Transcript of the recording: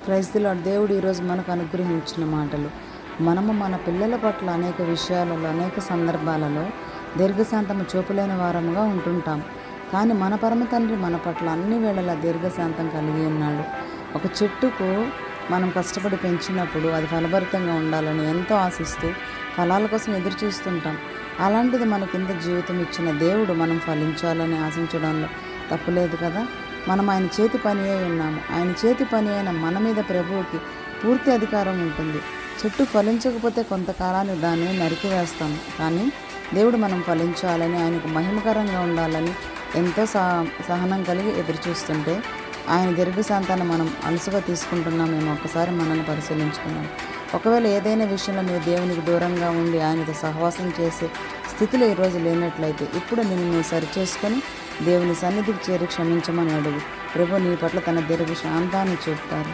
Praise the lord. దేవుడు ఈరోజు మనకు అనుగ్రహించిన మాటలు. మనము మన పిల్లల పట్ల అనేక విషయాలలో, అనేక సందర్భాలలో దీర్ఘశాంతము చూపలేని వారముగా ఉంటుంటాం. కానీ మన పరమ తండ్రి మన పట్ల అన్ని వేళలా దీర్ఘశాంతం కలిగి ఉన్నాడు. ఒక చెట్టుకు మనం కష్టపడి పెంచినప్పుడు అది ఫలభరితంగా ఉండాలని ఎంతో ఆశిస్తూ ఫలాల కోసం ఎదురు చూస్తుంటాం. అలాంటిది మనకింత జీవితం ఇచ్చిన దేవుడు మనం ఫలించాలని ఆశించడంలో తప్పులేదు కదా. మనం ఆయన చేతి పని అయి ఉన్నాము. ఆయన చేతి పని అయిన మన మీద ప్రభువుకి పూర్తి అధికారం ఉంటుంది. చెట్టు ఫలించకపోతే కొంతకాలాన్ని దాన్ని నరికివేస్తాము. కానీ దేవుడు మనం ఫలించాలని, ఆయనకు మహిమకరంగా ఉండాలని ఎంతో సహనం కలిగి ఎదురు చూస్తుంటే ఆయన దీర్ఘశాంతాన్ని మనం అలసుగా తీసుకుంటున్నామేమో ఒకసారి మనల్ని పరిశీలించుకున్నాం. ఒకవేళ ఏదైనా విషయంలో నువ్వు దేవునికి దూరంగా ఉండి ఆయనతో సహవాసం చేసే స్థితిలో ఈరోజు లేనట్లయితే ఇప్పుడు నిన్ను నువ్వు సరిచేసుకొని దేవుని సన్నిధికి చేరి క్షమించమని అడుగు. ప్రభు నీ పట్ల తన దీర్ఘశాంతాన్ని చూపుతారు.